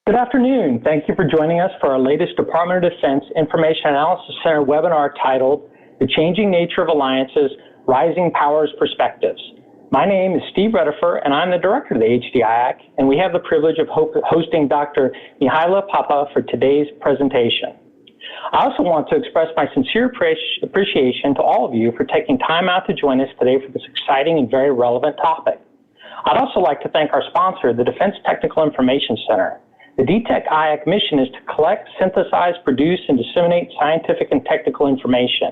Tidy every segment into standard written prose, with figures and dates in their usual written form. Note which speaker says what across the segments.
Speaker 1: Good afternoon. Thank you for joining us for our latest Department of Defense Information Analysis Center webinar titled The Changing Nature of Alliances, Rising Powers Perspectives. My name is Steve Redifer, and I'm the director of the HDIAC, and we have the privilege of hosting Dr. Mihaela Papa for today's presentation. I also want to express my sincere appreciation to all of you for taking time out to join us today for this exciting and very relevant topic. I'd also like to thank our sponsor, the Defense Technical Information Center. The DTEC-IAC mission is to collect, synthesize, produce, and disseminate scientific and technical information.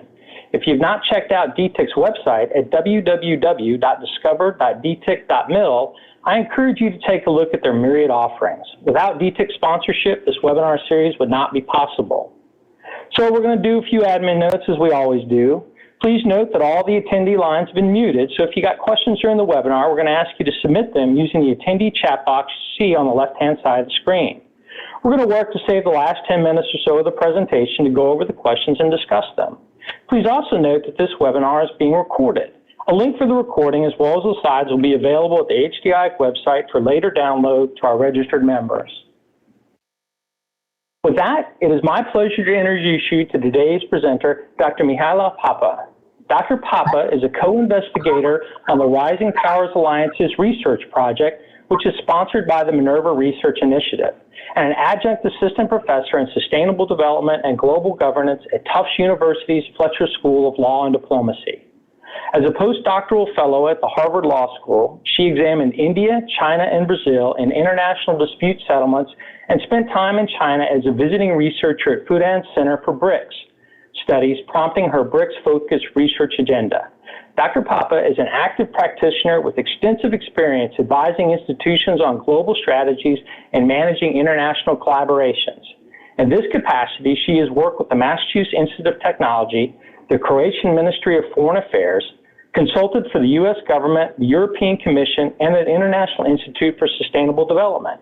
Speaker 1: If you've not checked out DTEC's website at www.discover.dtec.mil, I encourage you to take a look at their myriad offerings. Without DTEC sponsorship, this webinar series would not be possible. So we're going to do a few admin notes as we always do. Please note that all the attendee lines have been muted, so if you got questions during the webinar, we're going to ask you to submit them using the attendee chat box you see on the left-hand side of the screen. We're going to work to save the last 10 minutes or so of the presentation to go over the questions and discuss them. Please also note that this webinar is being recorded. A link for the recording as well as the slides will be available at the HDIAC website for later download to our registered members. With that, it is my pleasure to introduce you to today's presenter, Dr. Mihaela Papa. Dr. Papa is a co-investigator on the Rising Powers Alliances research project, which is sponsored by the Minerva Research Initiative, and an adjunct assistant professor in sustainable development and global governance at Tufts University's Fletcher School of Law and Diplomacy. As a postdoctoral fellow at the Harvard Law School, she examined India, China, and Brazil in international dispute settlements and spent time in China as a visiting researcher at Fudan Center for BRICS studies, prompting her BRICS-focused research agenda. Dr. Papa is an active practitioner with extensive experience advising institutions on global strategies and managing international collaborations. In this capacity, she has worked with the Massachusetts Institute of Technology, the Croatian Ministry of Foreign Affairs, consulted for the U.S. government, the European Commission, and the International Institute for Sustainable Development.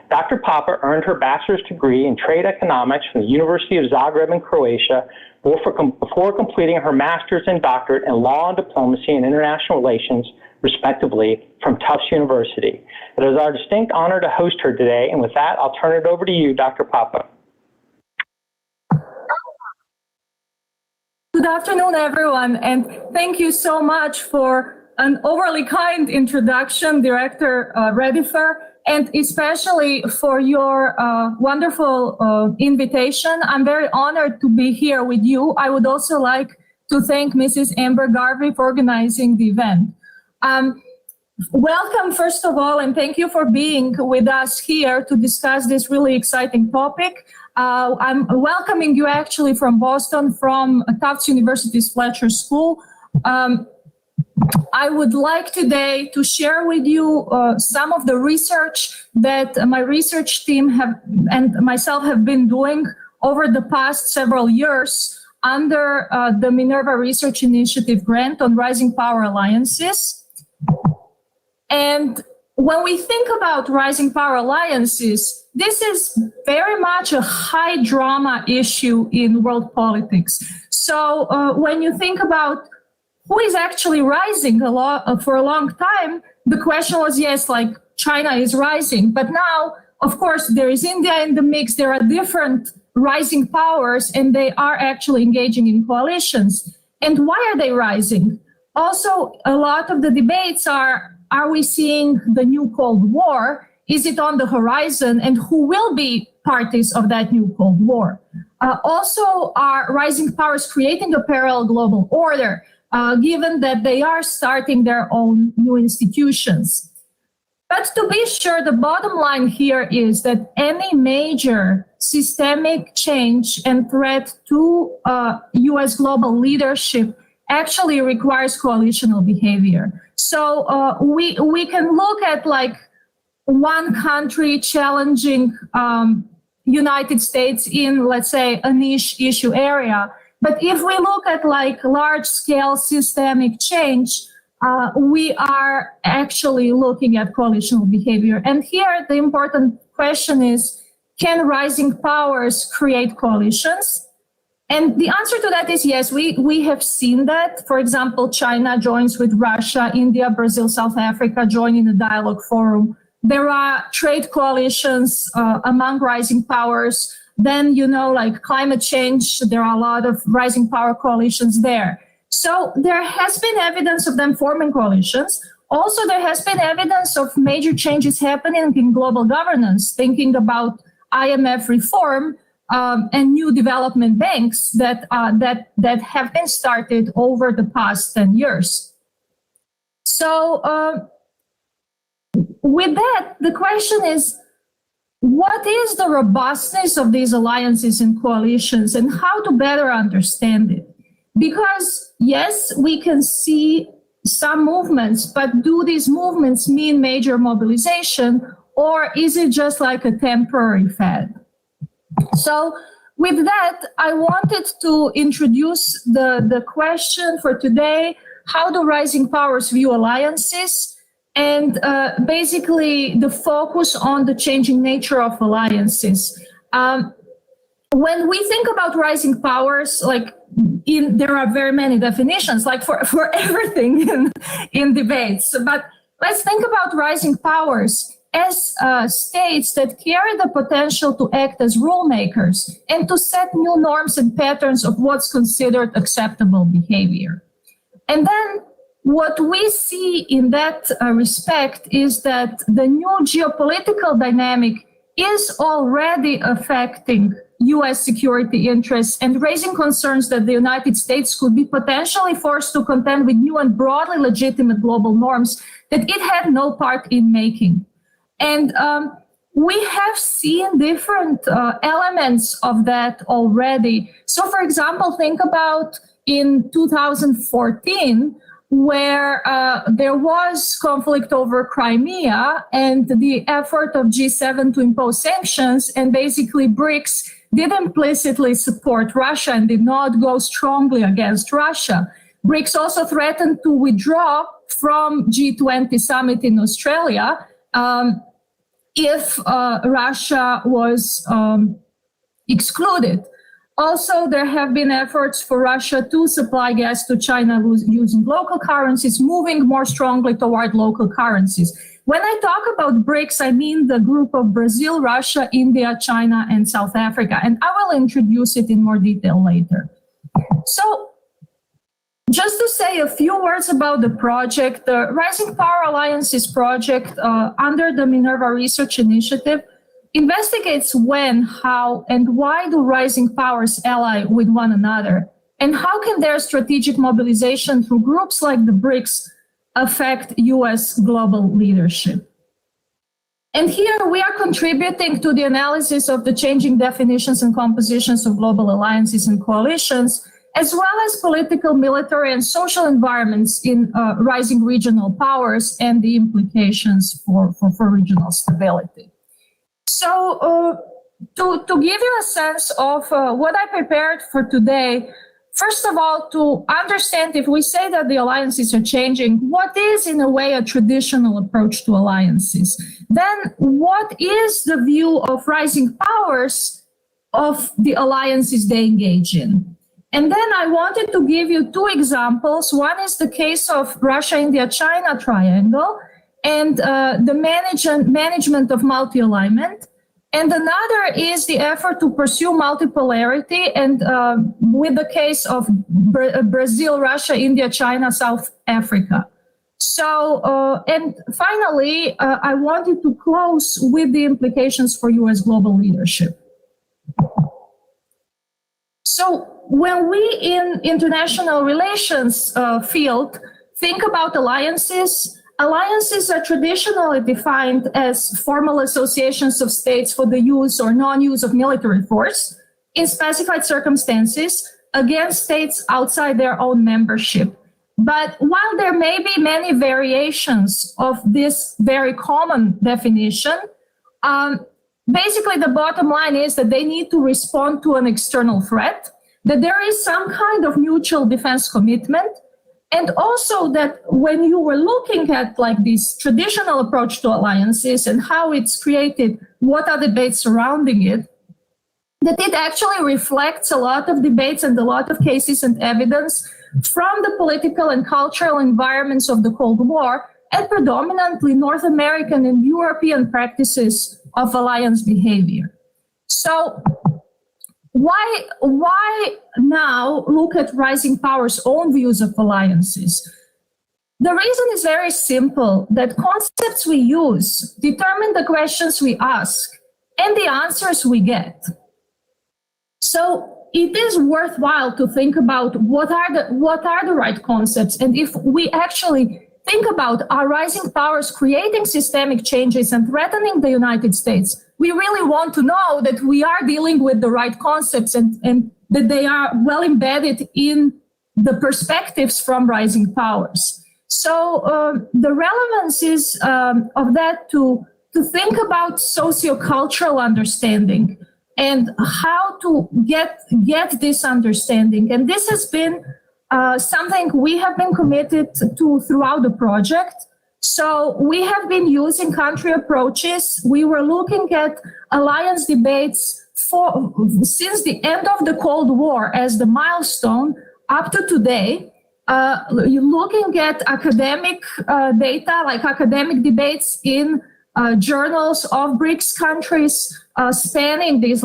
Speaker 1: Dr. Papa earned her bachelor's degree in trade economics from the University of Zagreb in Croatia before completing her master's and doctorate in law and diplomacy and international relations, respectively, from Tufts University. It is our distinct honor to host her today, and with that, I'll turn it over to you, Dr. Papa.
Speaker 2: Good afternoon, everyone, and thank you so much for an overly kind introduction, Director Redifer, and especially for your wonderful invitation. I'm very honored to be here with you. I would also like to thank Mrs. Amber Garvey for organizing the event. Welcome, first of all, and thank you for being with us here to discuss this really exciting topic. I'm welcoming you actually from Boston, from Tufts University's Fletcher School. I would like today to share with you some of the research that my research team and myself have been doing over the past several years under the Minerva Research Initiative grant on Rising Power Alliances. And when we think about Rising Power Alliances, this is very much a high drama issue in world politics. So when you think about who is actually rising for a long time, the question was, yes, like China is rising. But now, of course, there is India in the mix. There are different rising powers, and they are actually engaging in coalitions. And why are they rising? Also, a lot of the debates are we seeing the new Cold War? Is it on the horizon? And who will be parties of that new Cold War? Also, are rising powers creating a parallel global order? Given that they are starting their own new institutions. But to be sure, the bottom line here is that any major systemic change and threat to US global leadership actually requires coalitional behavior. So we can look at like one country challenging United States in, let's say, a niche issue area. But if we look at like large-scale systemic change, we are actually looking at coalitional behavior. And here the important question is, can rising powers create coalitions? And the answer to that is yes, we have seen that. For example, China joins with Russia, India, Brazil, South Africa join in the dialogue forum there are trade coalitions among rising powers. Then, like climate change, there are a lot of rising power coalitions there. So there has been evidence of them forming coalitions. Also, there has been evidence of major changes happening in global governance, thinking about IMF reform and new development banks that have been started over the past 10 years. So with that, the question is, what is the robustness of these alliances and coalitions, and how to better understand it? Because yes, we can see some movements, but do these movements mean major mobilization, or is it just like a temporary fad? So with that, I wanted to introduce the question for today: how do rising powers view alliances? And basically the focus on the changing nature of alliances. When we think about rising powers, there are very many definitions, like for everything in debates. But let's think about rising powers as states that carry the potential to act as rule makers and to set new norms and patterns of what's considered acceptable behavior. And then what we see in that respect is that the new geopolitical dynamic is already affecting U.S. security interests and raising concerns that the United States could be potentially forced to contend with new and broadly legitimate global norms that it had no part in making. And we have seen different elements of that already. So, for example, think about in 2014, where there was conflict over Crimea and the effort of G7 to impose sanctions, and basically BRICS did implicitly support Russia and did not go strongly against Russia. BRICS also threatened to withdraw from G20 summit in Australia if Russia was excluded. Also, there have been efforts for Russia to supply gas to China using local currencies, moving more strongly toward local currencies. When I talk about BRICS, I mean the group of Brazil, Russia, India, China, and South Africa. And I will introduce it in more detail later. So just to say a few words about the project, the Rising Power Alliances project under the Minerva Research Initiative investigates when, how, and why do rising powers ally with one another, and how can their strategic mobilization through groups like the BRICS affect U.S. global leadership. And here we are contributing to the analysis of the changing definitions and compositions of global alliances and coalitions, as well as political, military, and social environments in rising regional powers and the implications for regional stability. So to give you a sense of what I prepared for today, first of all, to understand if we say that the alliances are changing, what is in a way a traditional approach to alliances? Then what is the view of rising powers of the alliances they engage in? And then I wanted to give you two examples. One is the case of Russia, India, China triangle, and the management of multi-alignment. And another is the effort to pursue multipolarity, and with the case of Brazil, Russia, India, China, South Africa. So, and finally, I wanted to close with the implications for U.S. global leadership. So when we in international relations field think about alliances, alliances are traditionally defined as formal associations of states for the use or non-use of military force in specified circumstances against states outside their own membership. But while there may be many variations of this very common definition, basically the bottom line is that they need to respond to an external threat, that there is some kind of mutual defense commitment, and also that when you were looking at like this traditional approach to alliances and how it's created, what are debates surrounding it, that it actually reflects a lot of debates and a lot of cases and evidence from the political and cultural environments of the Cold War, and predominantly North American and European practices of alliance behavior. So why now look at rising powers' own views of alliances? The reason is very simple, that concepts we use determine the questions we ask and the answers we get. So it is worthwhile to think about what are the right concepts, and if we actually think about our rising powers creating systemic changes and threatening the United States, we really want to know that we are dealing with the right concepts and that they are well embedded in the perspectives from rising powers. So the relevance is of that to think about socio-cultural understanding and how to get this understanding. And this has been something we have been committed to throughout the project. So we have been using country approaches. We were looking at alliance debates since the end of the Cold War as the milestone up to today. Looking at academic data, like academic debates in journals of BRICS countries spanning these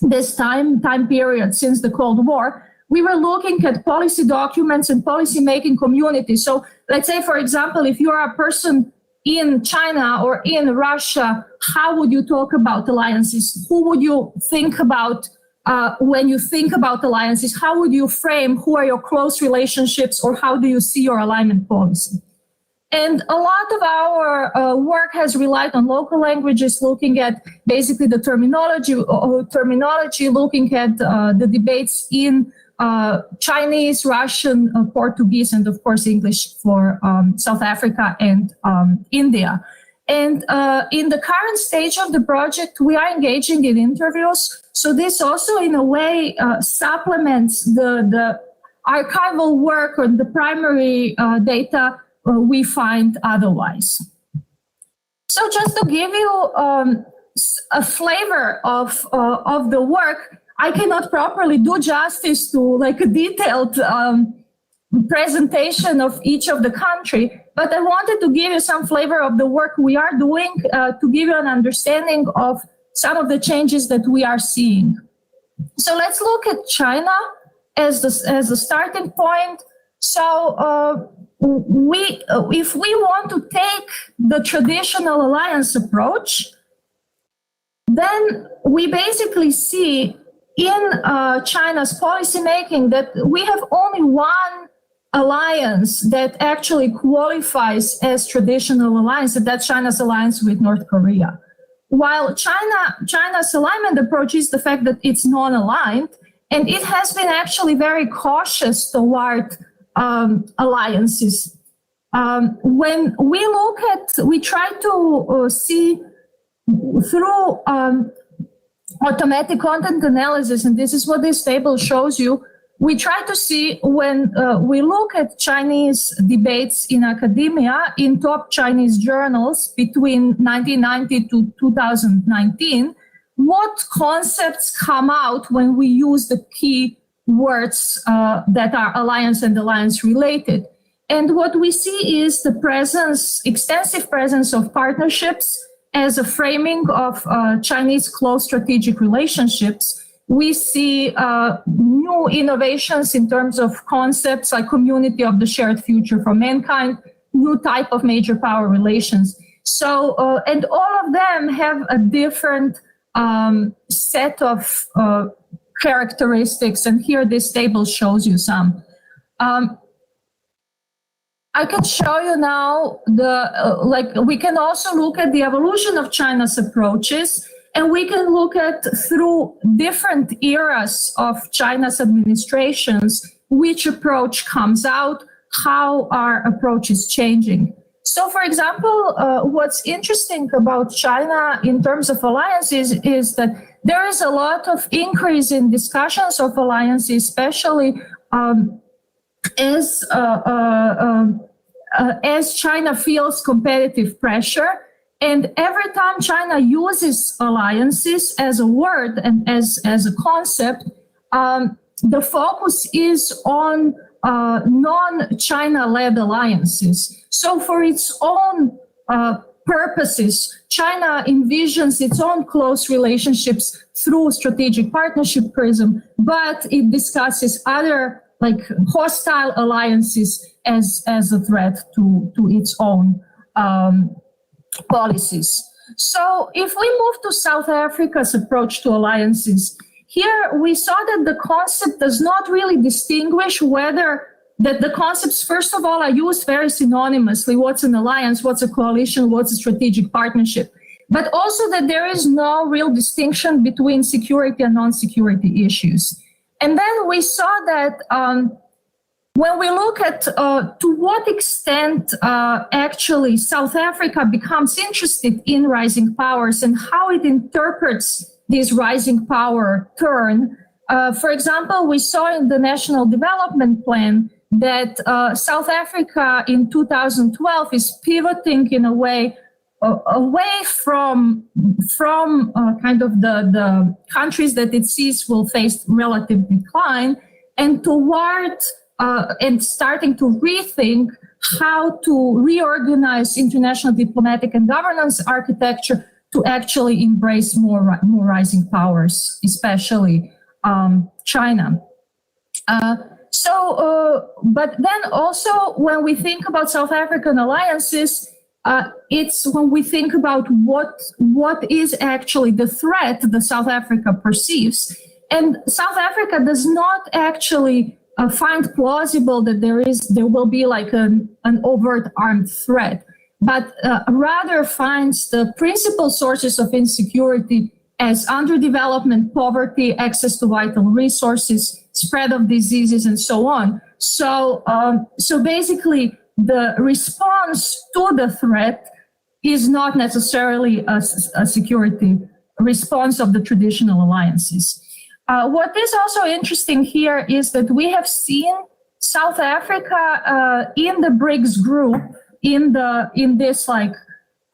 Speaker 2: this time period since the Cold War. We were looking at policy documents and policy-making communities. So let's say, for example, if you are a person in China or in Russia, how would you talk about alliances? Who would you think about when you think about alliances? How would you frame who are your close relationships, or how do you see your alignment policy? And a lot of our work has relied on local languages, looking at basically the terminology, looking at the debates in Chinese, Russian, Portuguese, and of course English for South Africa and India. And in the current stage of the project, we are engaging in interviews. So this also, in a way, supplements the archival work or the primary data we find otherwise. So just to give you a flavor of the work, I cannot properly do justice to a detailed presentation of each of the country, but I wanted to give you some flavor of the work we are doing to give you an understanding of some of the changes that we are seeing. So let's look at China as the starting point. So if we want to take the traditional alliance approach, then we basically see in China's policymaking that we have only one alliance that actually qualifies as traditional alliance, and that's China's alliance with North Korea. While China's alignment approach is the fact that it's non-aligned, and it has been actually very cautious toward alliances. When we try to see through automatic content analysis, and this is what this table shows you, we try to see when we look at Chinese debates in academia in top Chinese journals between 1990 to 2019, what concepts come out when we use the key words that are alliance and alliance related. And what we see is the extensive presence of partnerships as a framing of Chinese close strategic relationships. We see new innovations in terms of concepts like community of the shared future for mankind, new type of major power relations. So, and all of them have a different set of characteristics. And here this table shows you some. I can show you now we can also look at the evolution of China's approaches, and we can look at through different eras of China's administrations, which approach comes out, how our approach is changing. So for example, what's interesting about China in terms of alliances is that there is a lot of increase in discussions of alliances, especially as China feels competitive pressure. And every time China uses alliances as a word and as a concept, the focus is on non-China-led alliances. So for its own purposes, China envisions its own close relationships through strategic partnership prism, but it discusses other like hostile alliances as a threat to its own policies. So if we move to South Africa's approach to alliances, here we saw that the concept does not really distinguish whether that the concepts, first of all, are used very synonymously. What's an alliance? What's a coalition? What's a strategic partnership? But also that there is no real distinction between security and non-security issues. And then we saw that when we look at to what extent actually South Africa becomes interested in rising powers and how it interprets this rising power turn, for example, we saw in the National Development Plan that South Africa in 2012 is pivoting in a way away from kind of the countries that it sees will face relative decline and toward and starting to rethink how to reorganize international diplomatic and governance architecture to actually embrace more rising powers, especially China. But then also when we think about South African alliances, it's when we think about what is actually the threat that South Africa perceives. And South Africa does not actually find plausible that there will be like an overt armed threat, but rather finds the principal sources of insecurity as underdevelopment, poverty, access to vital resources, spread of diseases, and so on. So basically, the response to the threat is not necessarily a security response of the traditional alliances. What is also interesting here is that we have seen South Africa in the BRICS group, in this like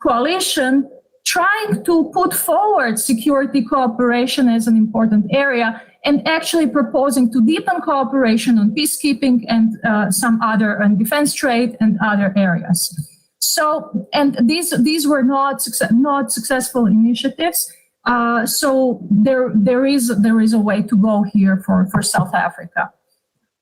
Speaker 2: coalition, trying to put forward security cooperation as an important area and actually proposing to deepen cooperation on peacekeeping and some other on defense trade and other areas. So, and these were not successful initiatives. So there is a way to go here for South Africa.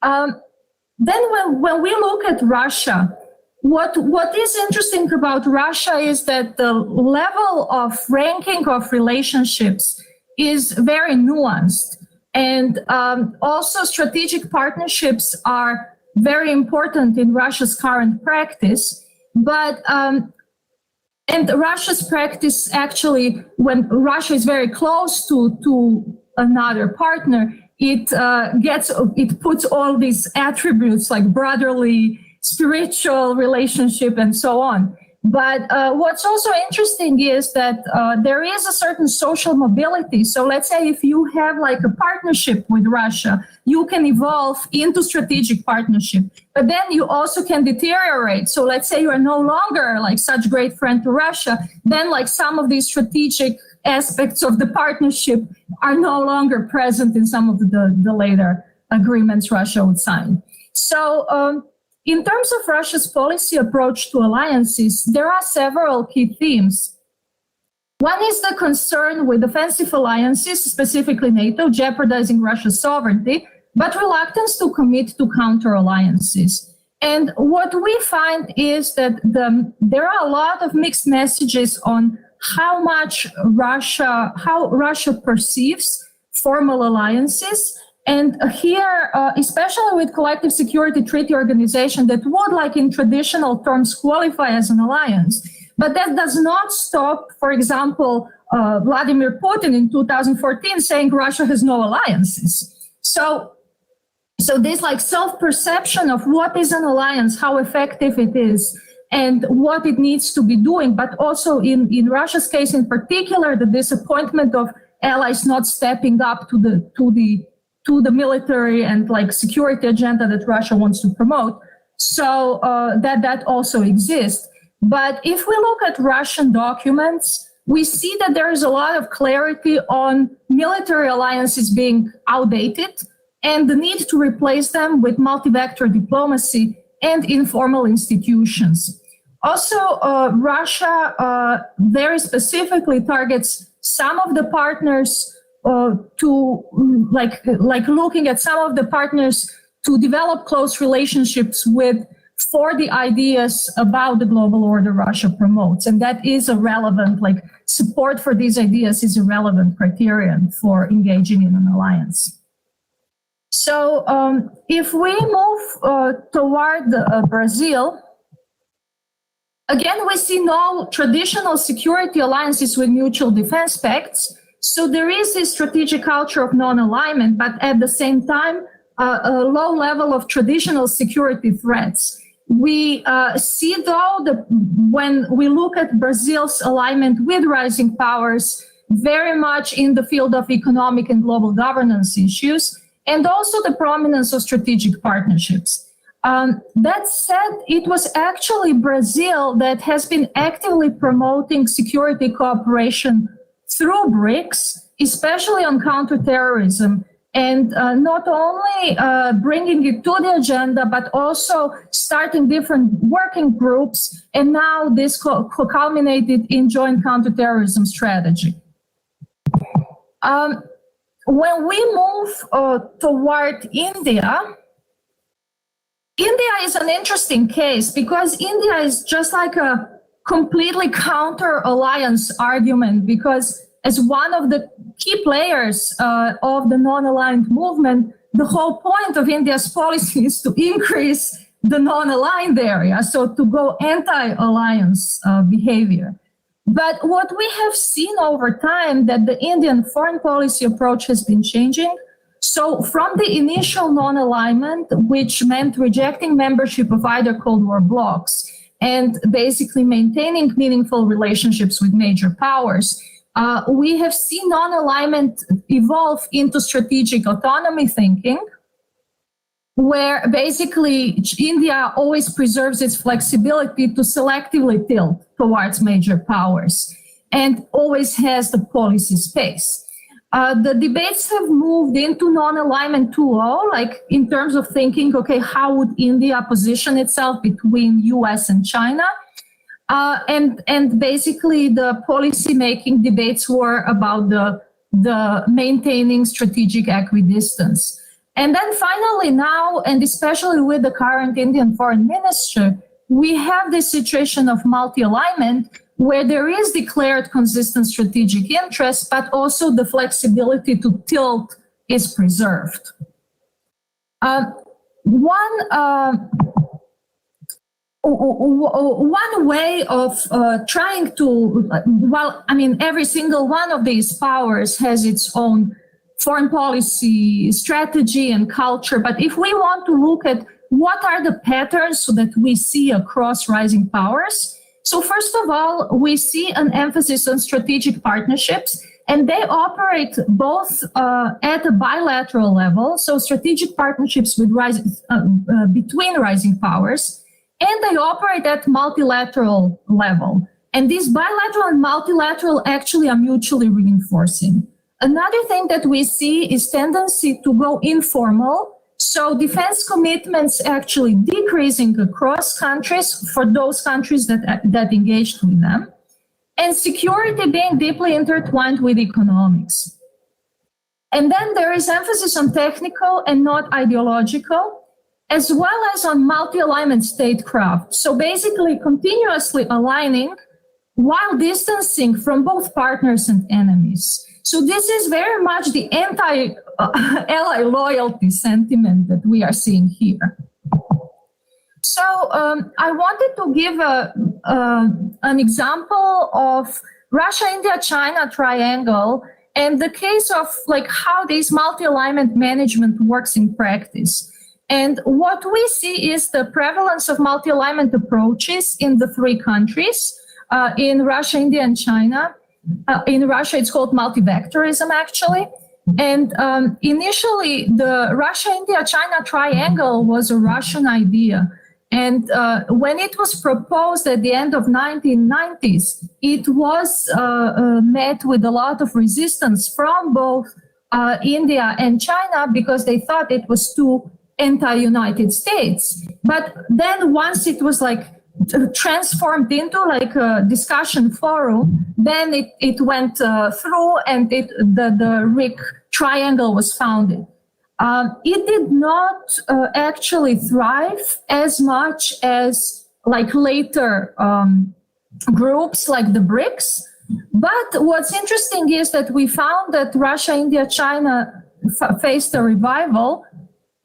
Speaker 2: Then when we look at Russia, what is interesting about Russia is that the level of ranking of relationships is very nuanced. And also strategic partnerships are very important in Russia's current practice. But and Russia's practice actually, when Russia is very close to another partner, it puts all these attributes like brotherly, spiritual relationship and so on. But what's also interesting is that there is a certain social mobility. So let's say if you have like a partnership with Russia, you can evolve into strategic partnership, but then you also can deteriorate. So let's say you are no longer like such great friend to Russia, then like some of these strategic aspects of the partnership are no longer present in some of the later agreements Russia would sign. So in terms of Russia's policy approach to alliances, there are several key themes. One is the concern with offensive alliances, specifically NATO, jeopardizing Russia's sovereignty, but reluctance to commit to counter alliances. And what we find is that there are a lot of mixed messages on how Russia perceives formal alliances. And here, especially with collective security treaty organization that would, like in traditional terms, qualify as an alliance. But that does not stop, for example, Vladimir Putin in 2014 saying Russia has no alliances. So this like self-perception of what is an alliance, how effective it is, and what it needs to be doing, but also in Russia's case in particular, the disappointment of allies not stepping up to the military and like security agenda that Russia wants to promote. So that also exists. But if we look at Russian documents, we see that there is a lot of clarity on military alliances being outdated, and the need to replace them with multi-vector diplomacy and informal institutions. Also, Russia very specifically targets some of the partners looking at some of the partners to develop close relationships with for the ideas about the global order Russia promotes. And that is a relevant, support for these ideas is a relevant criterion for engaging in an alliance. So if we move toward Brazil, again, we see no traditional security alliances with mutual defense pacts. So there is this strategic culture of non-alignment, but at the same time, a low level of traditional security threats. We see, though, when we look at Brazil's alignment with rising powers, very much in the field of economic and global governance issues, and also the prominence of strategic partnerships. That said, it was actually Brazil that has been actively promoting security cooperation through BRICS, especially on counterterrorism, and not only bringing it to the agenda, but also starting different working groups, and now this culminated in joint counterterrorism strategy. When we move toward India, India is an interesting case because India is just like a completely counter-alliance argument, because as one of the key players of the non-aligned movement, the whole point of India's policy is to increase the non-aligned area, so to go anti-alliance behavior. But what we have seen over time that the Indian foreign policy approach has been changing. So from the initial non-alignment, which meant rejecting membership of either Cold War blocs and basically maintaining meaningful relationships with major powers, we have seen non-alignment evolve into strategic autonomy thinking, where basically India always preserves its flexibility to selectively tilt towards major powers and always has the policy space. The debates have moved into non-alignment 2.0, like in terms of thinking, okay, how would India position itself between US and China? And basically the policy-making debates were about the maintaining strategic equidistance. And then finally now, and especially with the current Indian foreign minister, we have this situation of multi-alignment where there is declared consistent strategic interest, but also the flexibility to tilt is preserved. One way of trying to, every single one of these powers has its own foreign policy strategy and culture, but if we want to look at what are the patterns so that we see across rising powers, so first of all, we see an emphasis on strategic partnerships, and they operate both at a bilateral level, so strategic partnerships with between rising powers, and they operate at multilateral level. And these bilateral and multilateral actually are mutually reinforcing. Another thing that we see is tendency to go informal. So defense commitments actually decreasing across countries for those countries that engaged with them, and security being deeply intertwined with economics. And then there is emphasis on technical and not ideological, as well as on multi-alignment statecraft. So basically continuously aligning while distancing from both partners and enemies. So this is very much the anti-ally loyalty sentiment that we are seeing here. So I wanted to give an example of Russia-India-China triangle and the case of how this multi-alignment management works in practice. And what we see is the prevalence of multi-alignment approaches in the three countries, in Russia, India, and China. In Russia, it's called multi-vectorism, actually. And initially, the Russia-India-China triangle was a Russian idea. And when it was proposed at the end of 1990s, it was met with a lot of resistance from both India and China because they thought it was too anti-United States. But then once it was like transformed into like a discussion forum, then it went through and the RIC triangle was founded. It did not actually thrive as much as like later groups like the BRICS. But what's interesting is that we found that Russia, India, China faced a revival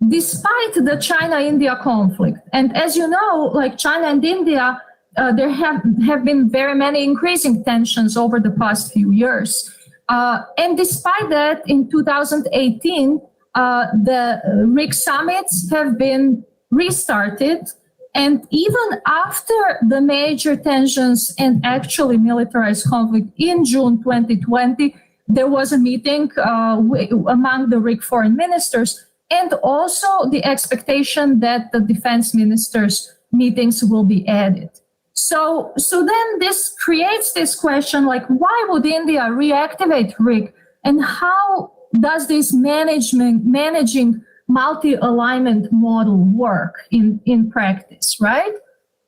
Speaker 2: despite the China-India conflict. And as you know, like China and India, there have been very many increasing tensions over the past few years. And despite that, in 2018, the RIC summits have been restarted. And even after the major tensions and actually militarized conflict in June 2020, there was a meeting among the RIC foreign ministers, and also the expectation that the defense ministers' meetings will be added. So then this creates this question, like, why would India reactivate RIC? And how does this managing multi-alignment model work in practice, right?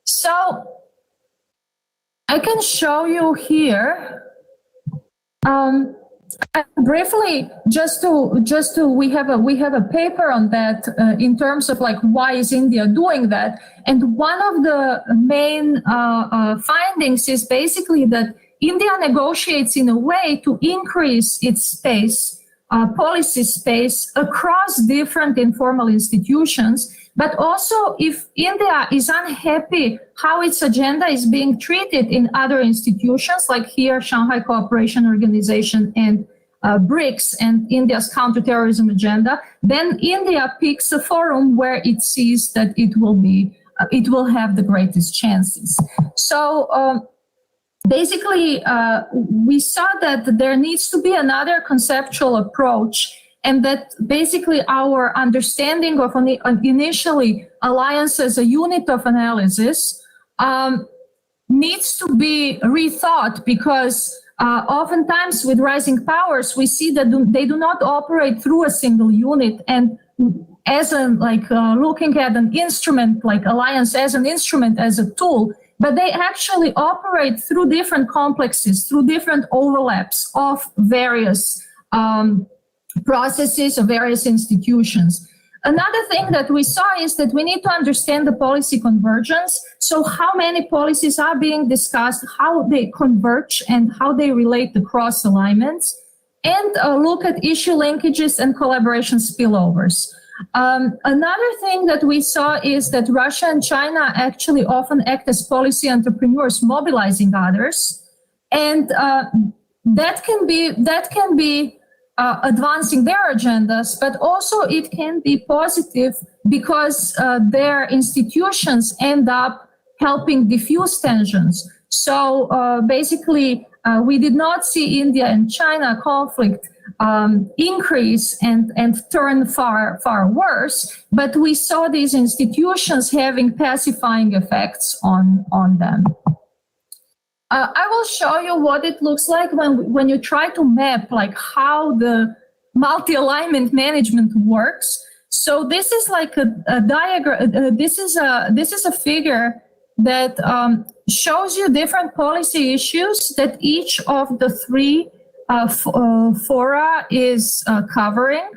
Speaker 2: So I can show you here. Briefly, just to we have a paper on that in terms of like why is India doing that, and one of the main findings is basically that India negotiates in a way to increase its space. Policy space across different informal institutions, but also if India is unhappy how its agenda is being treated in other institutions, like here, Shanghai Cooperation Organization and BRICS and India's counterterrorism agenda, then India picks a forum where it sees that it will have the greatest chances. So, basically, we saw that there needs to be another conceptual approach, and that basically our understanding of initially alliance as a unit of analysis needs to be rethought, because oftentimes with rising powers, we see that they do not operate through a single unit, and as looking at an instrument like alliance as an instrument, as a tool, but they actually operate through different complexes, through different overlaps of various processes of various institutions. Another thing that we saw is that we need to understand the policy convergence. So how many policies are being discussed, how they converge, and how they relate to cross alignments, and look at issue linkages and collaboration spillovers. Another thing that we saw is that Russia and China actually often act as policy entrepreneurs, mobilizing others, and that can be advancing their agendas, but also it can be positive because their institutions end up helping diffuse tensions. So basically, we did not see India and China conflict increase and turn far worse, but we saw these institutions having pacifying effects on them. I will show you what it looks like when you try to map like how the multi-alignment management works. So this is like a diagram. This is a figure that shows you different policy issues that each of the three fora is covering.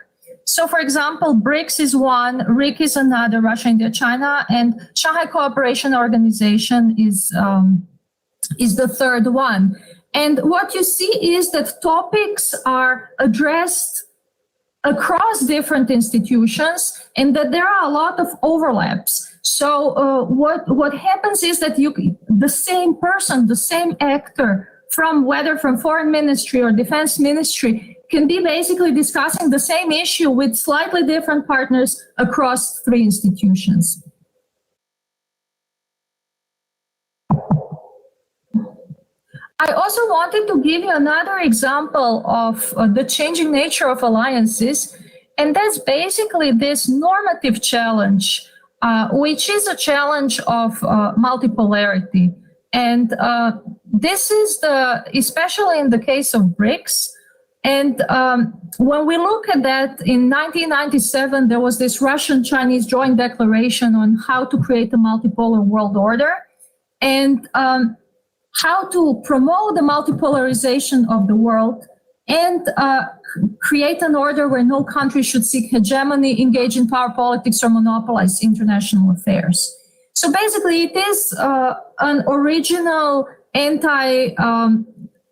Speaker 2: So, for example, BRICS is one, RIC is another, Russia, India, China, and Shanghai Cooperation Organization is the third one. And what you see is that topics are addressed across different institutions, and that there are a lot of overlaps. So what happens is that the same person, the same actor, whether from foreign ministry or defense ministry, can be basically discussing the same issue with slightly different partners across three institutions. I also wanted to give you another example of the changing nature of alliances, and that's basically this normative challenge, which is a challenge of multipolarity. And this is especially in the case of BRICS, And when we look at that, in 1997, there was this Russian-Chinese joint declaration on how to create a multipolar world order and how to promote the multipolarization of the world and create an order where no country should seek hegemony, engage in power politics, or monopolize international affairs. So basically, it is an original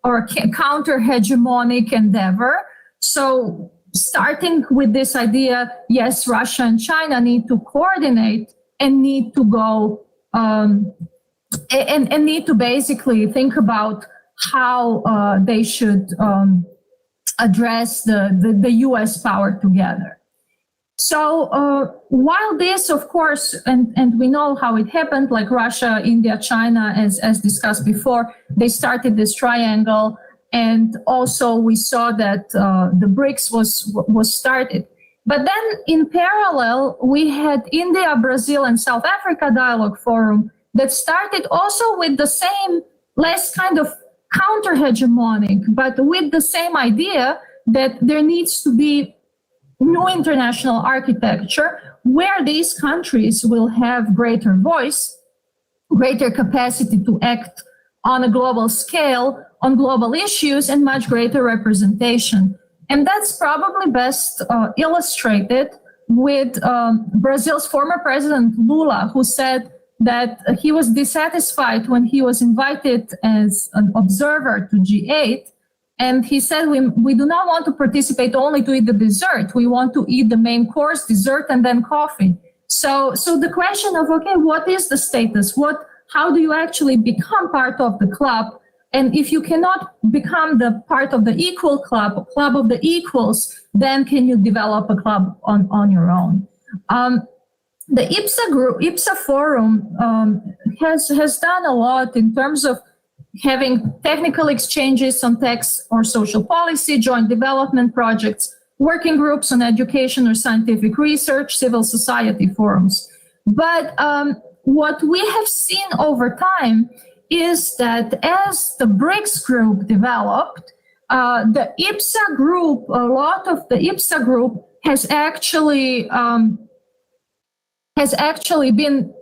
Speaker 2: or counter-hegemonic endeavor. So starting with this idea, yes, Russia and China need to coordinate and need to go and need to basically think about how they should address the US power together. So while this, of course, and we know how it happened, like Russia, India, China, as discussed before, they started this triangle. And also we saw that the BRICS was started. But then in parallel, we had India, Brazil, and South Africa Dialogue Forum that started also with the same, less kind of counter-hegemonic, but with the same idea that there needs to be new international architecture where these countries will have greater voice, greater capacity to act on a global scale, on global issues, and much greater representation. And that's probably best illustrated with Brazil's former president Lula, who said that he was dissatisfied when he was invited as an observer to G8. And he said, we do not want to participate only to eat the dessert. We want to eat the main course, dessert, and then coffee. So the question of, okay, what is the status? How do you actually become part of the club? And if you cannot become the part of the equal club of the equals, then can you develop a club on your own? The IPSA Forum has done a lot in terms of having technical exchanges on tax or social policy, joint development projects, working groups on education or scientific research, civil society forums. But what we have seen over time is that as the BRICS group developed, the IPSA group, a lot of the IPSA group has actually been,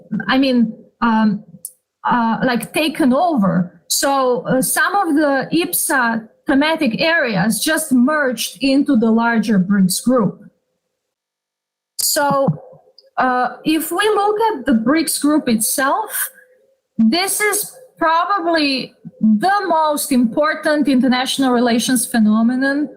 Speaker 2: like taken over. So some of the IPSA thematic areas just merged into the larger BRICS group. So if we look at the BRICS group itself, this is probably the most important international relations phenomenon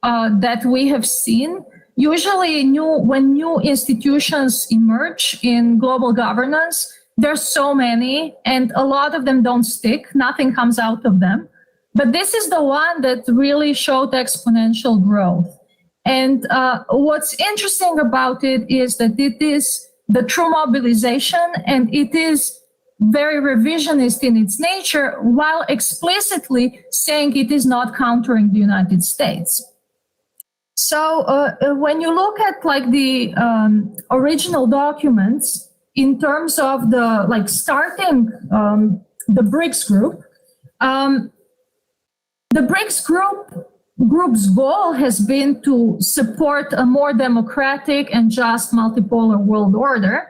Speaker 2: that we have seen. Usually when new institutions emerge in global governance, there's so many, and a lot of them don't stick. Nothing comes out of them. But this is the one that really showed exponential growth. And what's interesting about it is that it is the true mobilization, and it is very revisionist in its nature, while explicitly saying it is not countering the United States. So when you look at like the original documents, in terms of the like starting the BRICS group, the BRICS group's goal has been to support a more democratic and just multipolar world order.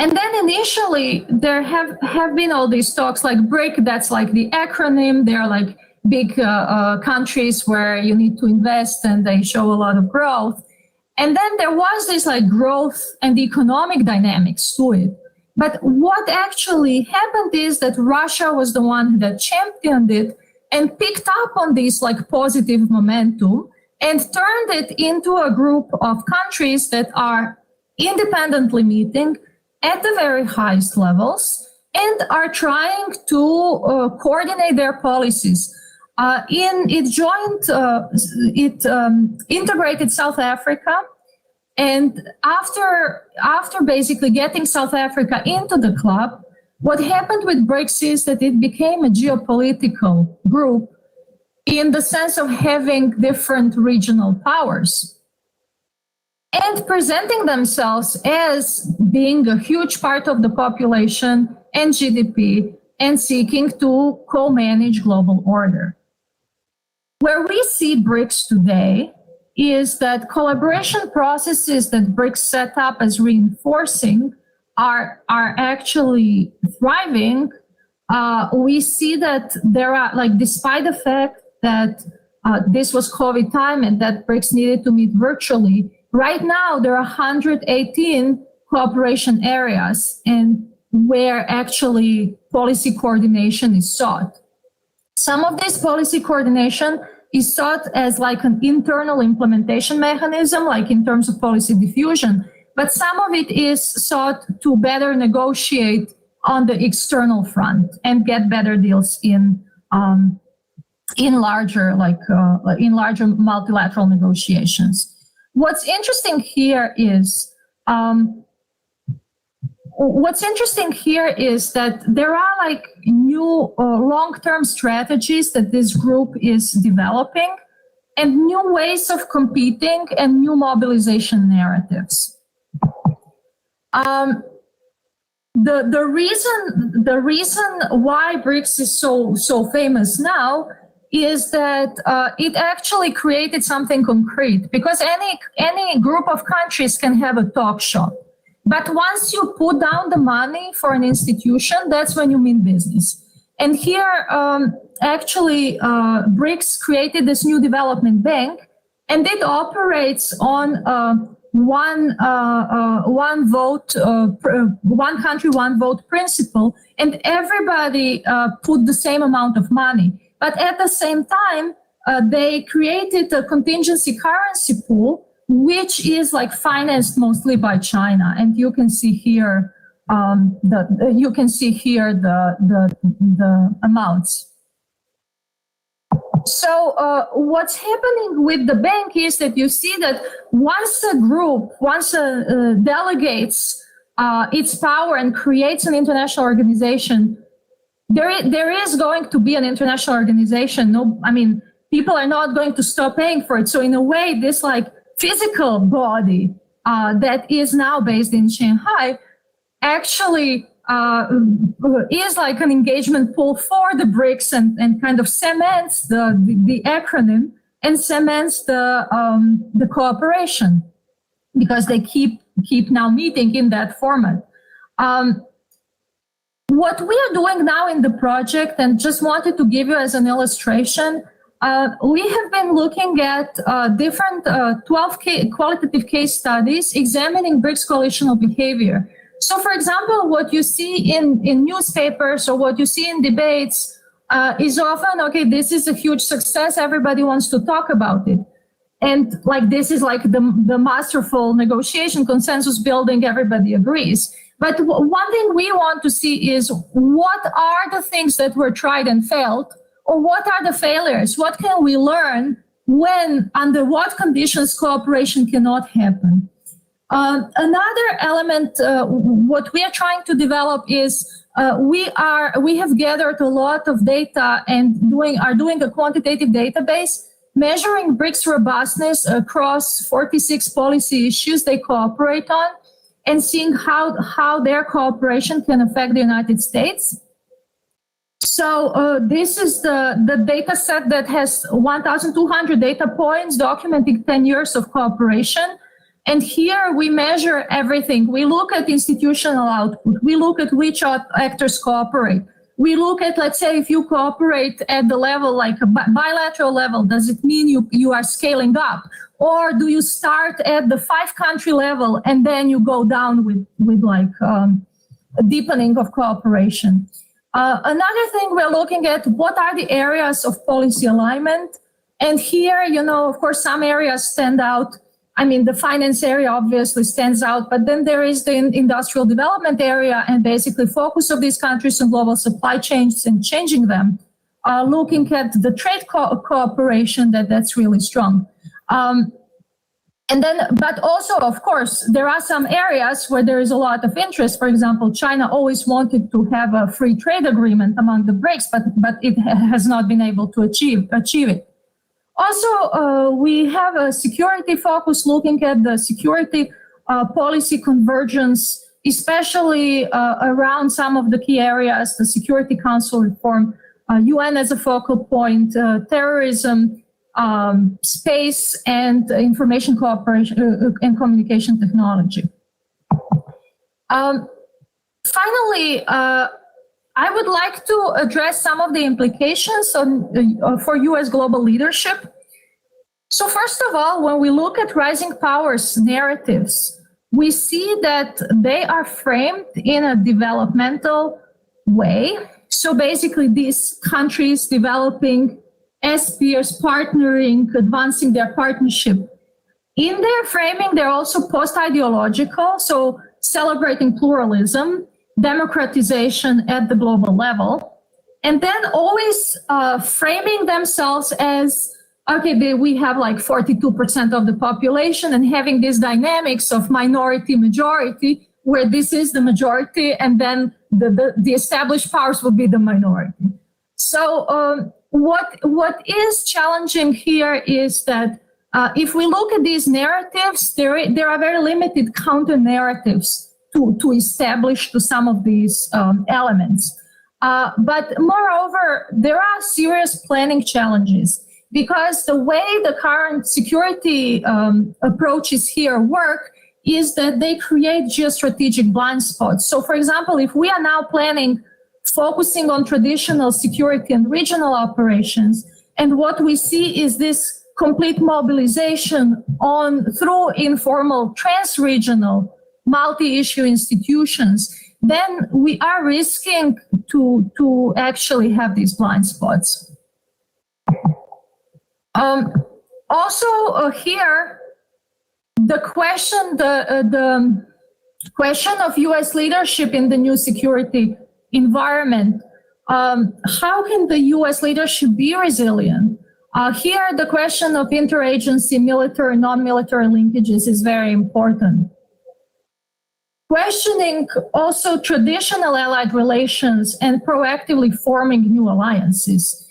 Speaker 2: And then initially there have been all these talks like BRIC, that's like the acronym. They're like big countries where you need to invest and they show a lot of growth. And then there was this like growth and economic dynamics to it. But what actually happened is that Russia was the one that championed it and picked up on this like positive momentum and turned it into a group of countries that are independently meeting at the very highest levels and are trying to coordinate their policies. It integrated South Africa, and after basically getting South Africa into the club, what happened with BRICS is that it became a geopolitical group in the sense of having different regional powers and presenting themselves as being a huge part of the population and GDP and seeking to co-manage global order. Where we see BRICS today is that collaboration processes that BRICS set up as reinforcing are actually thriving. We see that there are, like, despite the fact that this was COVID time and that BRICS needed to meet virtually, right now there are 118 cooperation areas and where actually policy coordination is sought. Some of this policy coordination is sought as like an internal implementation mechanism, like in terms of policy diffusion, but some of it is sought to better negotiate on the external front and get better deals in larger multilateral negotiations. What's interesting here is that there are like new long-term strategies that this group is developing and new ways of competing and new mobilization narratives. The reason why BRICS is so famous now is that it actually created something concrete, because any group of countries can have a talk shop. But once you put down the money for an institution, that's when you mean business. And here, BRICS created this new development bank, and it operates on one vote, one country, one vote principle, and everybody put the same amount of money. But at the same time, they created a contingency currency pool, which is like financed mostly by China, and you can see here the amounts. So what's happening with the bank is that you see that once a delegates its power and creates an international organization, there is going to be an international organization. No, I mean, people are not going to stop paying for it. So in a way, this like physical body that is now based in Shanghai actually is like an engagement pool for the BRICS and kind of cements the acronym and cements the cooperation, because they keep now meeting in that format. What we are doing now in the project, and just wanted to give you as an illustration, we have been looking at different 12 qualitative case studies examining BRICS coalitional behavior. So, for example, what you see in newspapers or what you see in debates is often, okay, this is a huge success, everybody wants to talk about it. And like this is like the masterful negotiation, consensus building, everybody agrees. But one thing we want to see is what are the things that were tried and failed, or what are the failures? What can we learn when, under what conditions cooperation cannot happen? Another element, what we are trying to develop is we have gathered a lot of data and are doing a quantitative database measuring BRICS robustness across 46 policy issues they cooperate on, and seeing how their cooperation can affect the United States. So this is the data set that has 1,200 data points documenting 10 years of cooperation. And here we measure everything. We look at institutional output. We look at which actors cooperate. We look at, let's say, if you cooperate at the level, like a bilateral level, does it mean you are scaling up? Or do you start at the 5-country level and then you go down with like a deepening of cooperation? Another thing we're looking at, what are the areas of policy alignment? And here, of course, some areas stand out. I mean, the finance area obviously stands out, but then there is the industrial development area and basically focus of these countries on global supply chains and changing them. Looking at the trade cooperation, that's really strong. But also, of course, there are some areas where there is a lot of interest. For example, China always wanted to have a free trade agreement among the BRICS, but it has not been able to achieve it. Also, we have a security focus looking at the security policy convergence, especially around some of the key areas, the Security Council reform, UN as a focal point, terrorism, space and information cooperation and communication technology. Finally, I would like to address some of the implications for U.S. global leadership. So first of all, when we look at rising powers narratives, we see that they are framed in a developmental way. So basically, these countries developing as peers, partnering, advancing their partnership. In their framing, they're also post-ideological, so celebrating pluralism, democratization at the global level, and then always framing themselves as, okay, we have like 42% of the population, and having these dynamics of minority-majority, where this is the majority, and then the established powers will be the minority. So what is challenging here is that if we look at these narratives, there are very limited counter-narratives to establish to some of these elements. But moreover, there are serious planning challenges, because the way the current security approaches here work is that they create geostrategic blind spots. So for example, if we are now planning, focusing on traditional security and regional operations, and what we see is this complete mobilization through informal trans-regional multi-issue institutions, then we are risking to actually have these blind spots. Also here, the question of U.S. leadership in the new security environment, how can the U.S. leadership be resilient? Here, the question of interagency, military, non-military linkages is very important. Questioning also traditional allied relations and proactively forming new alliances.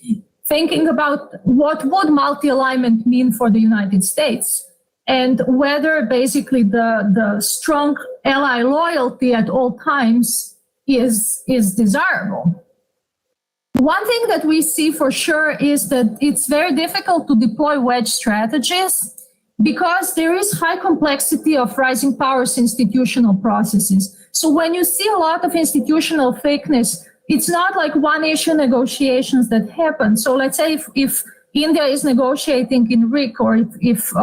Speaker 2: Thinking about what would multi-alignment mean for the United States, and whether basically the strong ally loyalty at all times is desirable. One thing that we see for sure is that it's very difficult to deploy wedge strategies, because there is high complexity of rising powers institutional processes. So when you see a lot of institutional thickness, it's not like one issue negotiations that happen. So let's say if India is negotiating in RIC, or if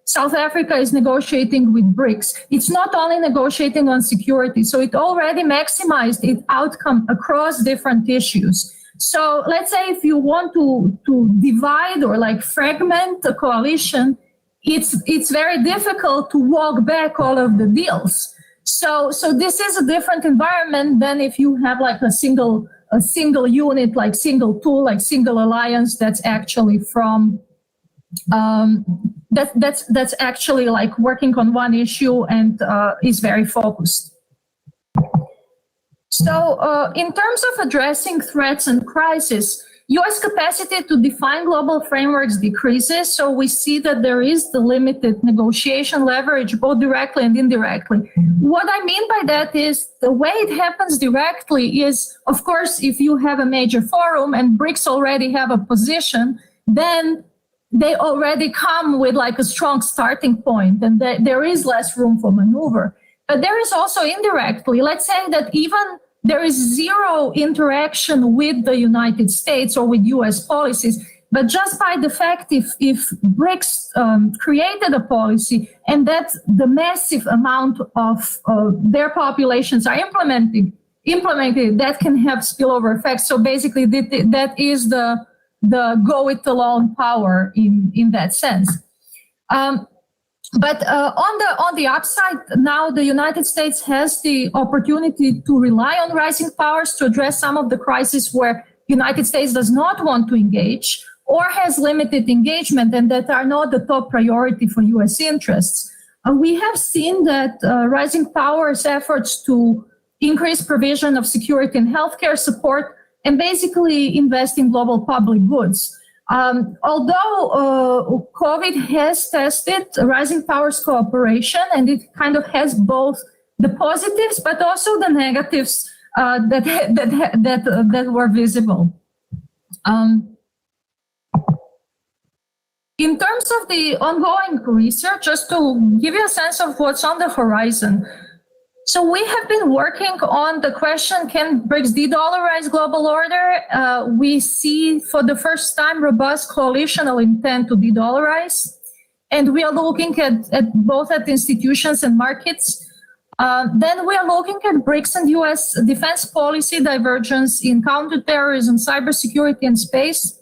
Speaker 2: South Africa is negotiating with BRICS, it's not only negotiating on security. So it already maximized its outcome across different issues. So let's say if you want to divide or like fragment a coalition, it's very difficult to walk back all of the deals. So this is a different environment than if you have like a single unit, like single tool, like single alliance that's actually from that's actually like working on one issue and is very focused. So in terms of addressing threats and crises, U.S. capacity to define global frameworks decreases, so we see that there is the limited negotiation leverage, both directly and indirectly. What I mean by that is the way it happens directly is, of course, if you have a major forum and BRICS already have a position, then they already come with like a strong starting point, and there is less room for maneuver. But there is also indirectly, let's say that even there is zero interaction with the United States or with US policies, but just by the fact if BRICS created a policy and that the massive amount of their populations are implemented, that can have spillover effects. So basically that is the go it alone power in that sense. But on the upside, now the United States has the opportunity to rely on rising powers to address some of the crises where United States does not want to engage or has limited engagement and that are not the top priority for U.S. interests. We have seen that rising powers efforts to increase provision of security and healthcare support and basically invest in global public goods. Although COVID has tested rising powers cooperation, and it kind of has both the positives but also the negatives that were visible. In terms of the ongoing research, just to give you a sense of what's on the horizon. So we have been working on the question, can BRICS de-dollarize global order? We see for the first time robust coalitional intent to de-dollarize. And we are looking at both at institutions and markets. Then we are looking at BRICS and US defense policy divergence in counterterrorism, cybersecurity, and space.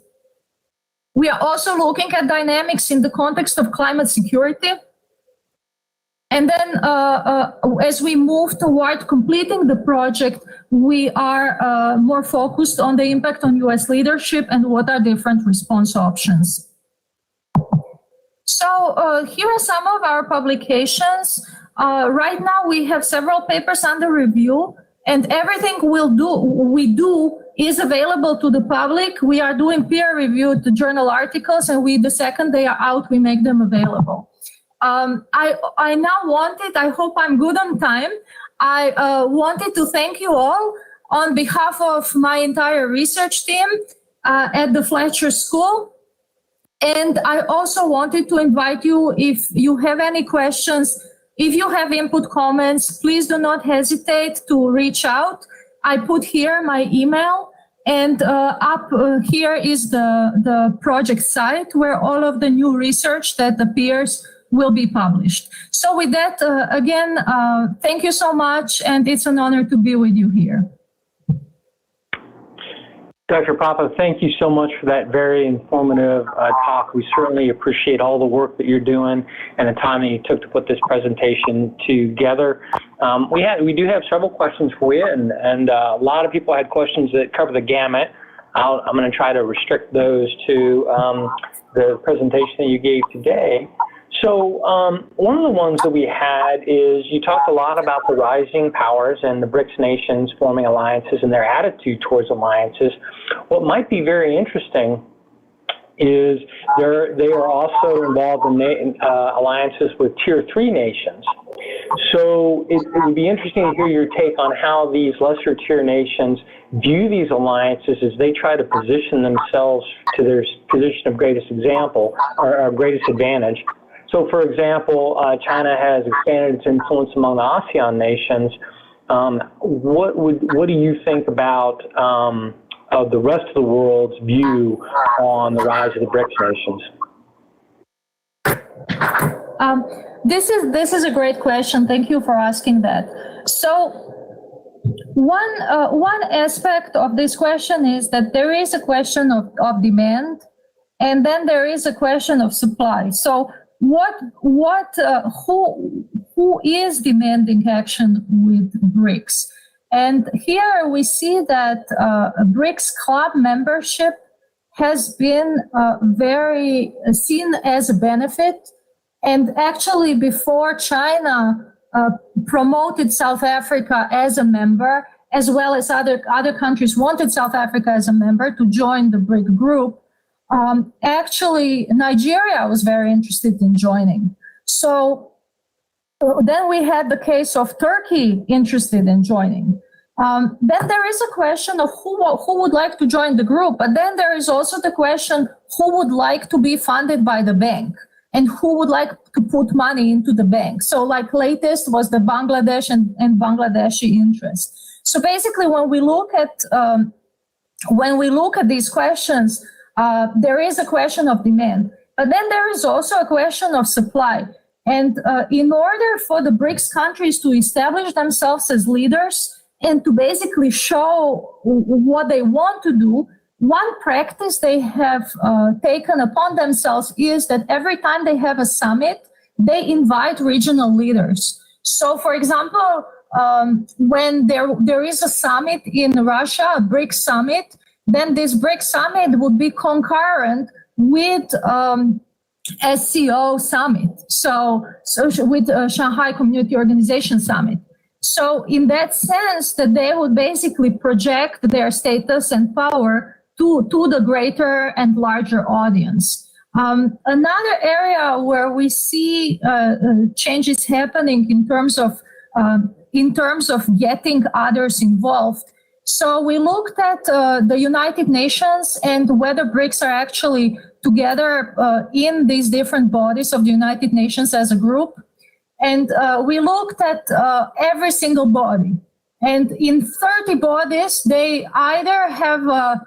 Speaker 2: We are also looking at dynamics in the context of climate security. And then as we move toward completing the project, we are more focused on the impact on US leadership and what are different response options. So here are some of our publications. Right now we have several papers under review, and everything we do is available to the public. We are doing peer-reviewed journal articles, and the second they are out, we make them available. I now wanted, I hope I'm good on time, I wanted to thank you all on behalf of my entire research team at the Fletcher School. And I also wanted to invite you, if you have any questions, if you have input comments, please do not hesitate to reach out. I put here my email, and up here is the project site where all of the new research that appears will be published. So with that, again, thank you so much, and it's an honor to be with you here.
Speaker 1: Dr. Papa, thank you so much for that very informative talk. We certainly appreciate all the work that you're doing and the time that you took to put this presentation together. We do have several questions for you, and a lot of people had questions that cover the gamut. I'm going to try to restrict those to the presentation that you gave today. So one of the ones that we had is you talked a lot about the rising powers and the BRICS nations forming alliances and their attitude towards alliances. What might be very interesting is they are also involved in alliances with Tier 3 nations. So it would be interesting to hear your take on how these lesser tier nations view these alliances as they try to position themselves to their position of greatest example or greatest advantage. So, for example, China has expanded its influence among the ASEAN nations. What do you think about of the rest of the world's view on the rise of the BRICS nations?
Speaker 2: This is a great question. Thank you for asking that. So, one aspect of this question is that there is a question of demand, and then there is a question of supply. So who is demanding action with BRICS? And here we see that BRICS club membership has been very seen as a benefit. And actually, before China promoted South Africa as a member, as well as other countries wanted South Africa as a member to join the BRIC group, actually, Nigeria was very interested in joining. So then we had the case of Turkey interested in joining. Then there is a question of who would like to join the group, but then there is also the question who would like to be funded by the bank and who would like to put money into the bank. So like latest was the Bangladesh and Bangladeshi interest. So basically, when we look at these questions, there is a question of demand, but then there is also a question of supply. And in order for the BRICS countries to establish themselves as leaders and to basically show what they want to do, one practice they have taken upon themselves is that every time they have a summit, they invite regional leaders. So, for example, when there is a summit in Russia, a BRICS summit, then this BRICS summit would be concurrent with SCO summit, so with Shanghai Community Organization summit. So in that sense, that they would basically project their status and power to the greater and larger audience. Another area where we see changes happening in terms of getting others involved. So we looked at the United Nations and whether BRICS are actually together in these different bodies of the United Nations as a group. And we looked at every single body. And in 30 bodies, they either have a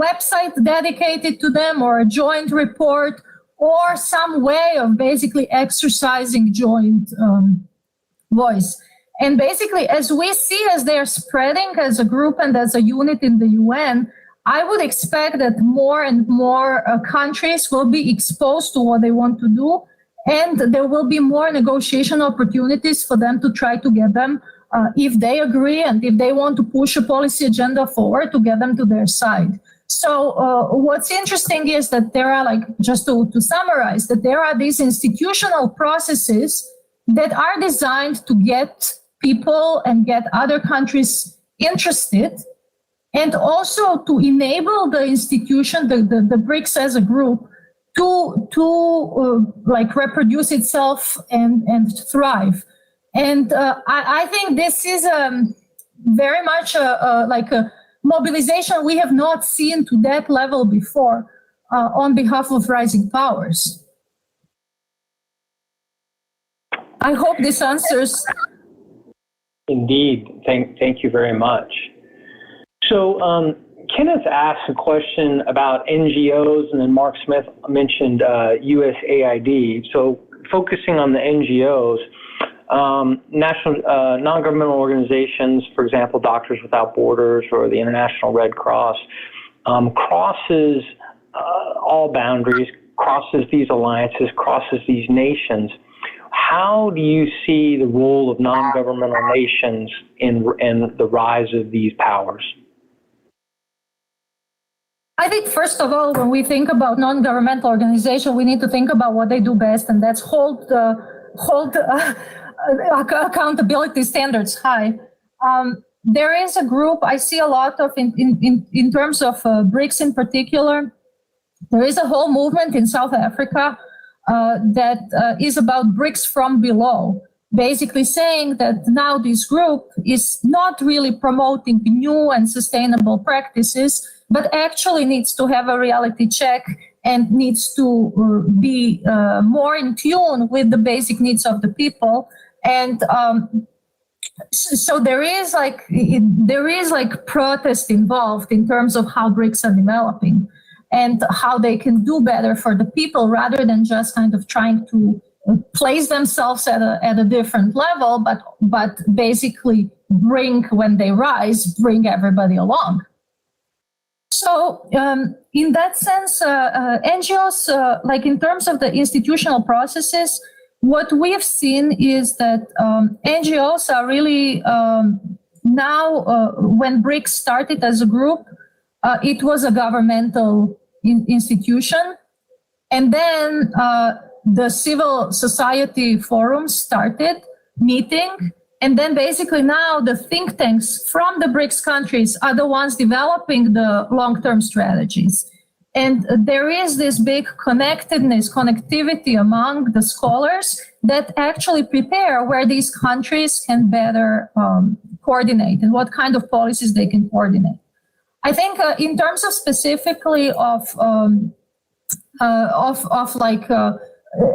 Speaker 2: website dedicated to them or a joint report or some way of basically exercising joint voice. And basically, as we see as they're spreading as a group and as a unit in the UN, I would expect that more and more countries will be exposed to what they want to do, and there will be more negotiation opportunities for them to try to get them, if they agree and if they want to push a policy agenda forward, to get them to their side. So what's interesting is that there are, just to summarize, that there are these institutional processes that are designed to get people and get other countries interested, and also to enable the institution, the BRICS as a group, to reproduce itself and thrive. And I think this is very much a mobilization we have not seen to that level before on behalf of rising powers. I hope this answers.
Speaker 1: Indeed. Thank you very much. So Kenneth asked a question about NGOs, and then Mark Smith mentioned USAID. So focusing on the NGOs, national non-governmental organizations, for example, Doctors Without Borders or the International Red Cross, crosses all boundaries, crosses these alliances, crosses these nations. How do you see the role of non-governmental nations in the rise of these powers?
Speaker 2: I think, first of all, when we think about non-governmental organization, we need to think about what they do best, and that's hold accountability standards high. There is a group I see a lot of in terms of BRICS in particular. There is a whole movement in South Africa that is about BRICS from below, basically saying that now this group is not really promoting new and sustainable practices, but actually needs to have a reality check and needs to be more in tune with the basic needs of the people. And so there is protest involved in terms of how BRICS are developing and how they can do better for the people, rather than just kind of trying to place themselves at a different level, but basically when they rise, bring everybody along. So in that sense, NGOs, in terms of the institutional processes, what we have seen is that NGOs are really now, when BRICS started as a group, it was a governmental institution. And then the civil society forums started meeting. And then basically now the think tanks from the BRICS countries are the ones developing the long-term strategies. And there is this big connectivity among the scholars that actually prepare where these countries can better coordinate and what kind of policies they can coordinate. I think in terms of specifically of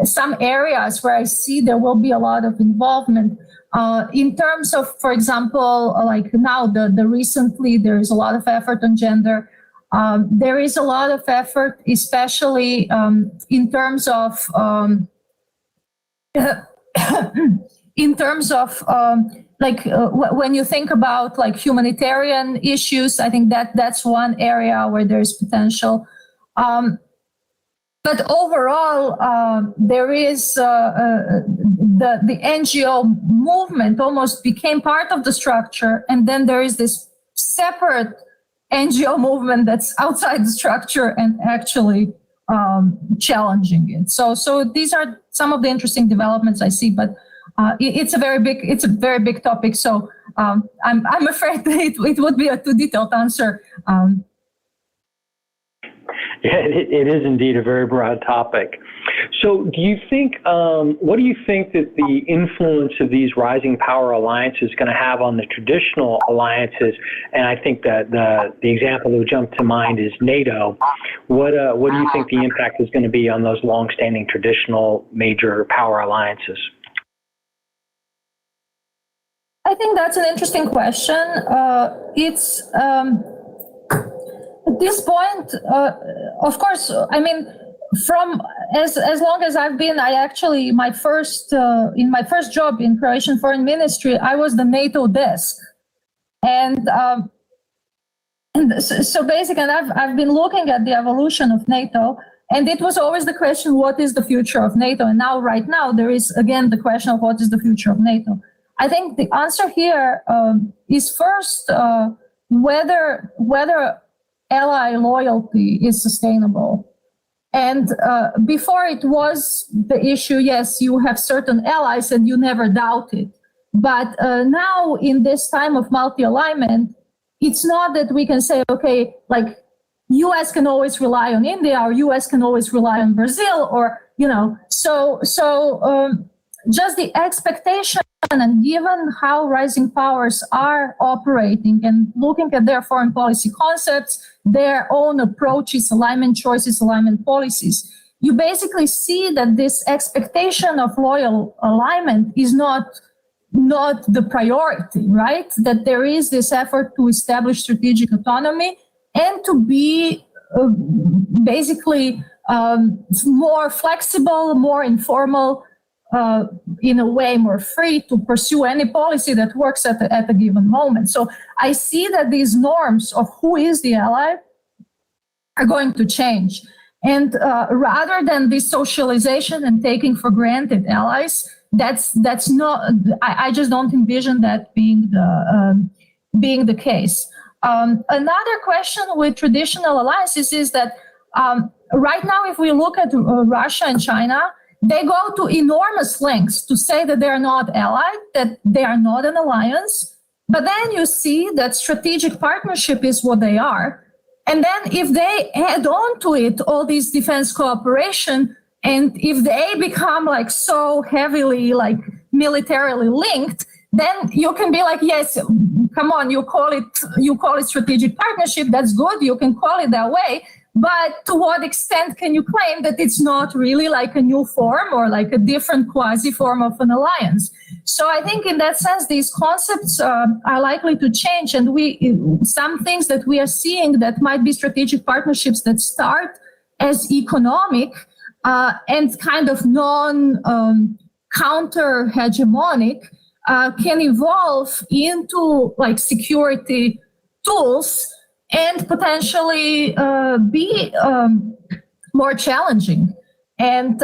Speaker 2: some areas where I see there will be a lot of involvement, in terms of, for example, now recently there is a lot of effort on gender. There is a lot of effort, especially in terms of when you think about humanitarian issues. I think that's one area where there's potential. But overall, there is the NGO movement almost became part of the structure, and then there is this separate NGO movement that's outside the structure and actually challenging it. So these are some of the interesting developments I see, but it's a very big topic. So I'm afraid that it would be a too detailed answer.
Speaker 1: Yeah, it is indeed a very broad topic. So do you think, what do you think that the influence of these rising power alliances is going to have on the traditional alliances? And I think that the example that would jump to mind is NATO. What do you think the impact is going to be on those longstanding traditional major power alliances?
Speaker 2: I think that's an interesting question. It's at this point, of course, I mean, from as long as I've been, I actually in my first job in Croatian Foreign Ministry, I was the NATO desk, and so basically, I've been looking at the evolution of NATO, and it was always the question, what is the future of NATO? And now, right now, there is again the question of what is the future of NATO. I think the answer here is first whether ally loyalty is sustainable. And before it was the issue, yes, you have certain allies and you never doubt it. But now in this time of multi-alignment, it's not that we can say, okay, like US can always rely on India or US can always rely on Brazil or, so just the expectation and given how rising powers are operating and looking at their foreign policy concepts, their own approaches, alignment choices, alignment policies, you basically see that this expectation of loyal alignment is not the priority, right? That there is this effort to establish strategic autonomy and to be basically more flexible, more informal, in a way more free to pursue any policy that works at a given moment. So I see that these norms of who is the ally are going to change. And rather than this socialization and taking for granted allies, that's not, I just don't envision that being the case. Another question with traditional alliances is that right now, if we look at Russia and China, they go to enormous lengths to say that they're not allied, that they are not an alliance. But then you see that strategic partnership is what they are. And then if they add on to it all this defense cooperation, and if they become like so heavily like militarily linked, then you can be like, yes, come on, you call it strategic partnership. That's good. You can call it that way. But to what extent can you claim that it's not really like a new form or like a different quasi form of an alliance? So I think in that sense, these concepts are likely to change. And some things that we are seeing that might be strategic partnerships that start as economic and kind of counter hegemonic can evolve into like security tools and potentially be more challenging. And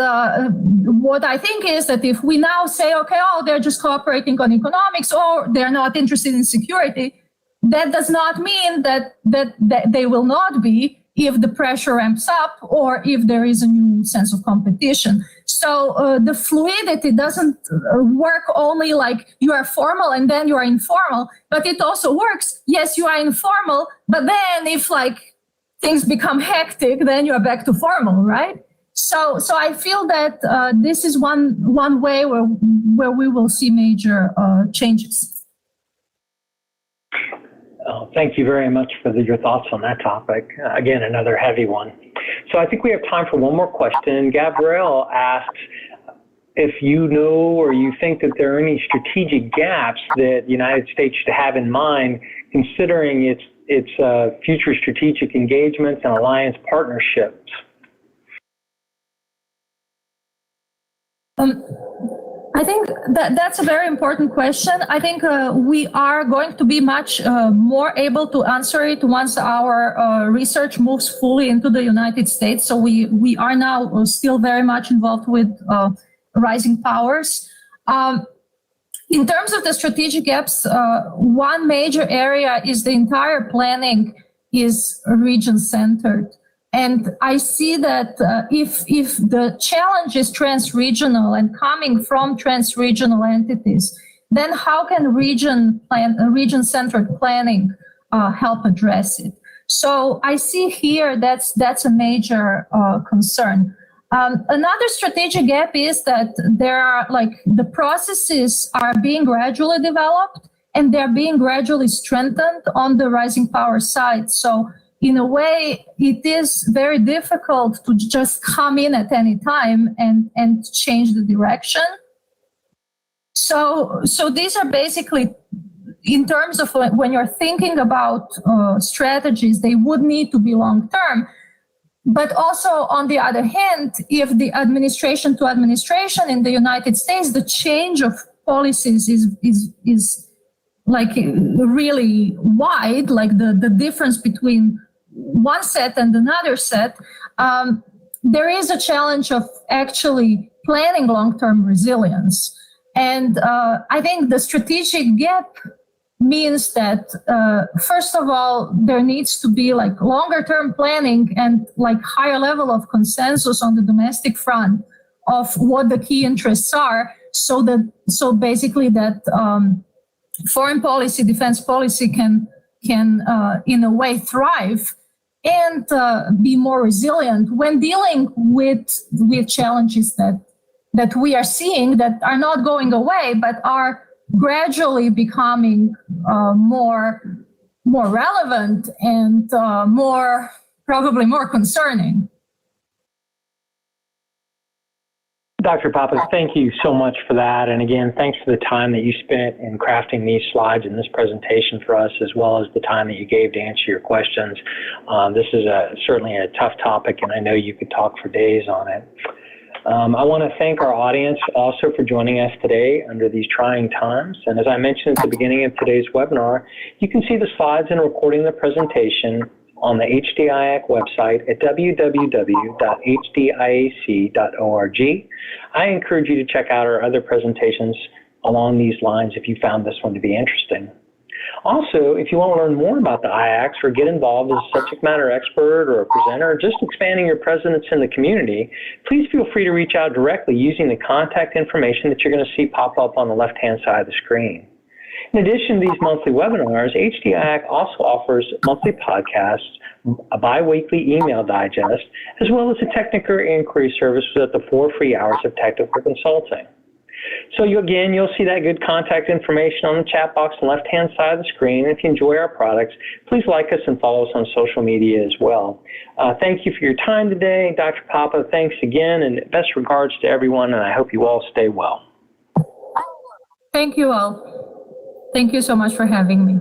Speaker 2: what I think is that if we now say, okay, they're just cooperating on economics or they're not interested in security, that does not mean that they will not be if the pressure ramps up or if there is a new sense of competition. So the fluidity doesn't work only like you are formal and then you are informal, but it also works. Yes, you are informal, but then if like things become hectic, then you are back to formal, right? So I feel that this is one way where we will see major changes.
Speaker 1: Thank you very much for your thoughts on that topic. Again, another heavy one. So I think we have time for one more question. Gabrielle asks if you know or you think that there are any strategic gaps that the United States should have in mind considering its future strategic engagements and alliance partnerships.
Speaker 2: I think that's a very important question. I think we are going to be much more able to answer it once our research moves fully into the United States. So we are now still very much involved with rising powers. In terms of the strategic gaps, one major area is the entire planning is region-centered. And I see that if the challenge is trans-regional and coming from trans-regional entities, then how can region-centered planning help address it? So I see here that's a major concern. Another strategic gap is that there are the processes are being gradually developed and they're being gradually strengthened on the rising power side. So in a way, it is very difficult to just come in at any time and change the direction. So these are basically, in terms of when you're thinking about strategies, they would need to be long-term. But also, on the other hand, if the administration to administration in the United States, the change of policies is really wide, like the difference between one set and another set, there is a challenge of actually planning long-term resilience. And I think the strategic gap means that, first of all, there needs to be longer term planning and higher level of consensus on the domestic front of what the key interests are, so basically that foreign policy, defense policy can in a way thrive and be more resilient when dealing with challenges that we are seeing that are not going away but are gradually becoming more relevant and probably more concerning.
Speaker 1: Dr. Papa, thank you so much for that. And again, thanks for the time that you spent in crafting these slides and this presentation for us, as well as the time that you gave to answer your questions. This is certainly a tough topic, and I know you could talk for days on it. I want to thank our audience also for joining us today under these trying times. And as I mentioned at the beginning of today's webinar, you can see the slides and recording the presentation on the HDIAC website at www.hdIAC.org. I encourage you to check out our other presentations along these lines if you found this one to be interesting. Also, if you want to learn more about the IACs or get involved as a subject matter expert or a presenter, or just expanding your presence in the community, please feel free to reach out directly using the contact information that you're going to see pop up on the left-hand side of the screen. In addition to these monthly webinars, HDIAC also offers monthly podcasts, a bi-weekly email digest, as well as a technical inquiry service with the 4 free hours of technical consulting. So you'll see that good contact information on the chat box on the left-hand side of the screen. If you enjoy our products, please like us and follow us on social media as well. Thank you for your time today. Dr. Papa, thanks again, and best regards to everyone, and I hope you all stay well.
Speaker 2: Thank you all. Thank you so much for having me.